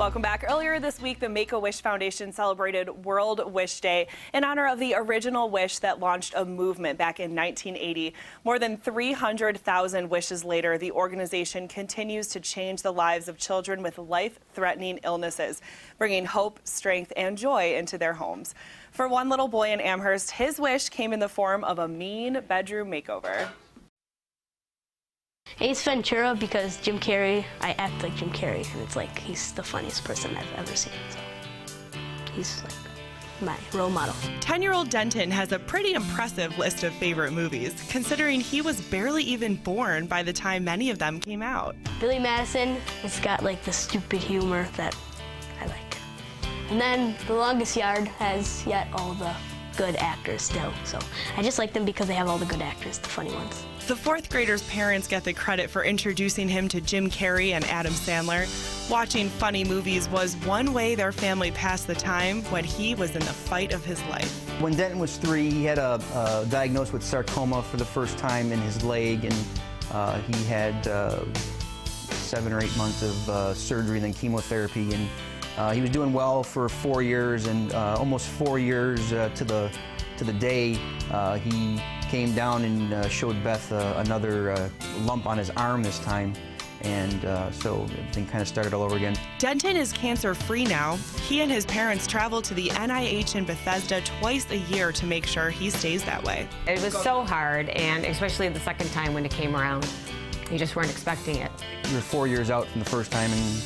Welcome back. Earlier this week, the Make-A-Wish Foundation celebrated World Wish Day in honor of the original wish that launched a movement back in 1980. More than 300,000 wishes later, the organization continues to change the lives of children with life-threatening illnesses, bringing hope, strength, and joy into their homes. For one little boy in Amherst, his wish came in the form of a mean bedroom makeover. Ace Ventura, because Jim Carrey, I act like Jim Carrey, and it's like he's the funniest person I've ever seen. So he's like my role model. 10-year-old Denton has a pretty impressive list of favorite movies, considering he was barely even born by the time many of them came out. Billy Madison, it's got like the stupid humor that I like. And then The Longest Yard has yet all the good actors still. So I just like them because they have all the good actors, the funny ones. The fourth grader's parents get the credit for introducing him to Jim Carrey and Adam Sandler. Watching funny movies was one way their family passed the time when he was in the fight of his life. When Denton was 3, he had a diagnosed with sarcoma for the first time in his leg, and he had 7 or 8 months of surgery and then chemotherapy, and he was doing well for 4 years, and almost 4 years to the day he came down and showed Beth another lump on his arm this time, and so everything kind of started all over again. Denton is cancer-free now. He and his parents travel to the NIH in Bethesda twice a year to make sure he stays that way. It was so hard, and especially the second time when it came around. You just weren't expecting it. We were 4 years out from the first time and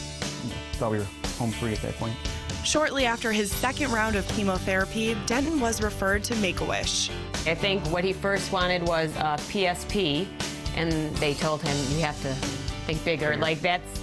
thought we were home free at that point. Shortly after his second round of chemotherapy, Denton was referred to Make-A-Wish. I think what he first wanted was a PSP, and they told him, you have to think bigger. Like, that's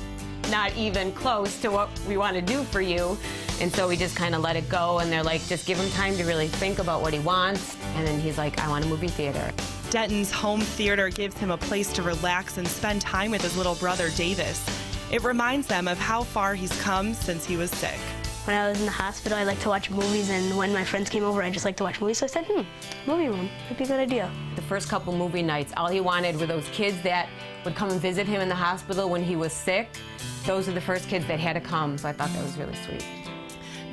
not even close to what we want to do for you. And so we just kind of let it go, and they're like, just give him time to really think about what he wants. And then he's like, I want a movie theater. Denton's home theater gives him a place to relax and spend time with his little brother, Davis. It reminds them of how far he's come since he was sick. When I was in the hospital, I like to watch movies, and when my friends came over, I just like to watch movies. So I said, movie room, that'd be a good idea. The first couple movie nights, all he wanted were those kids that would come and visit him in the hospital when he was sick. Those are the first kids that had to come, so I thought that was really sweet.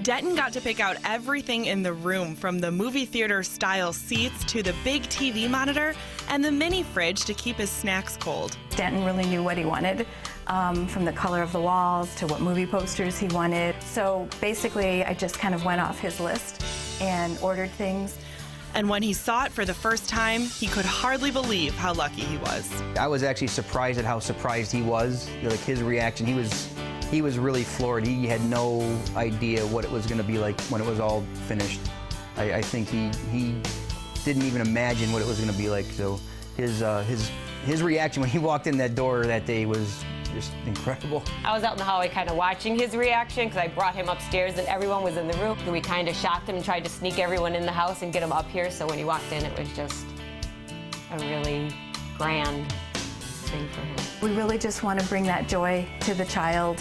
Denton got to pick out everything in the room, from the movie theater style seats to the big TV monitor and the mini fridge to keep his snacks cold. Denton really knew what he wanted, from the color of the walls to what movie posters he wanted. So basically, I just kind of went off his list and ordered things. And when he saw it for the first time, he could hardly believe how lucky he was. I was actually surprised at how surprised he was. Like, his reaction, he was really floored. He had no idea what it was going to be like when it was all finished. I think he didn't even imagine what it was going to be like. So his reaction when he walked in that door that day was just incredible. I was out in the hallway kind of watching his reaction because I brought him upstairs and everyone was in the room. We kind of shocked him and tried to sneak everyone in the house and get him up here. So when he walked in, it was just a really grand thing for him. We really just want to bring that joy to the child.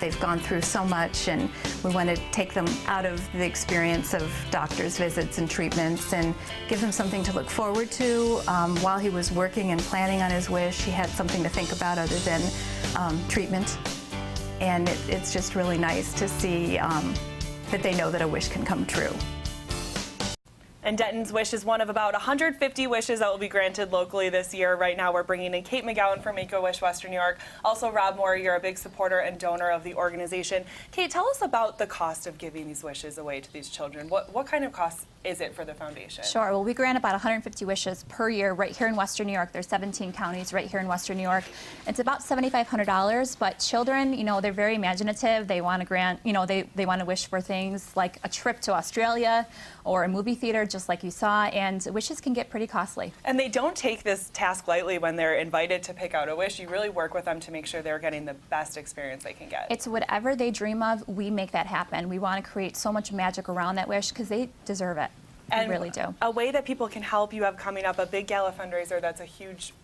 They've gone through so much, and we want to take them out of the experience of doctor's visits and treatments and give them something to look forward to. While he was working and planning on his wish, he had something to think about other than treatment. And it's just really nice to see that they know that a wish can come true. And Denton's wish is one of about 150 wishes that will be granted locally this year. Right now, we're bringing in Kate McGowan from Make-A-Wish Western New York. Also, Rob Moore, you're a big supporter and donor of the organization. Kate, tell us about the cost of giving these wishes away to these children. What kind of cost is it for the foundation? Sure. Well, we grant about 150 wishes per year right here in Western New York. There's 17 counties right here in Western New York. It's about $7,500, but children, you know, they're very imaginative. They want to grant, you know, they want to wish for things like a trip to Australia or a movie theater, just like you saw, and wishes can get pretty costly. And they don't take this task lightly when they're invited to pick out a wish. You really work with them to make sure they're getting the best experience they can get. It's whatever they dream of, we make that happen. We want to create so much magic around that wish because they deserve it. And we really do. A way that people can help, you have coming up a big gala fundraiser that's a huge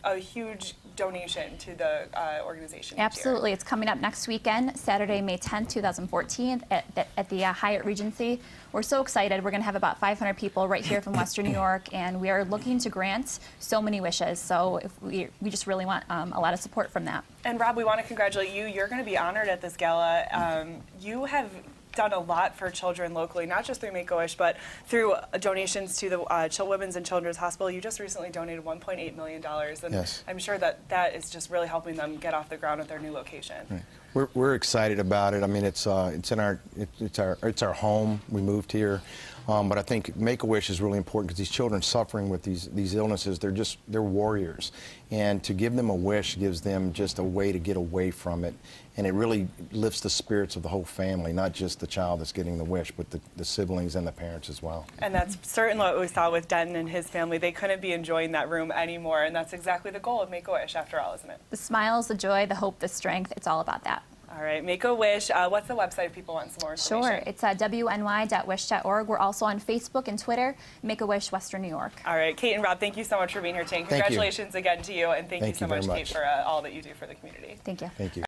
donation to the organization each year? Absolutely. It's coming up next weekend, Saturday, May 10th, 2014, at the Hyatt Regency. We're so excited. We're going to have about 500 people right here from Western New York, and we are looking to grant so many wishes. So if we just really want a lot of support from that. And Rob, we want to congratulate you. You're going to be honored at this gala. You have done a lot for children locally, not just through Make-A-Wish, but through donations to the Women's and Children's Hospital. You just recently donated $1.8 million, and Yes. I'm sure that is just really helping them get off the ground at their new location. Right. We're excited about it. I mean, it's our home. We moved here, but I think Make-A-Wish is really important because these children suffering with these illnesses, they're warriors, and to give them a wish gives them just a way to get away from it, and it really lifts the spirits of the whole family, not just the child that's getting the wish, but the siblings and the parents as well. And that's certainly what we saw with Denton and his family. They couldn't be enjoying that room anymore, and that's exactly the goal of Make-A-Wish, after all, isn't it? The smiles, the joy, the hope, the strength, it's all about that. All right, Make-A-Wish. What's the website if people want some more information? Sure. It's wny.wish.org. We're also on Facebook and Twitter, Make-A-Wish Western New York. All right, Kate and Rob, thank you so much for being here today. Thank you. Congratulations again to you, and thank you so Thank you much, very Kate, much. for all that you do for the community. Thank you. Thank you.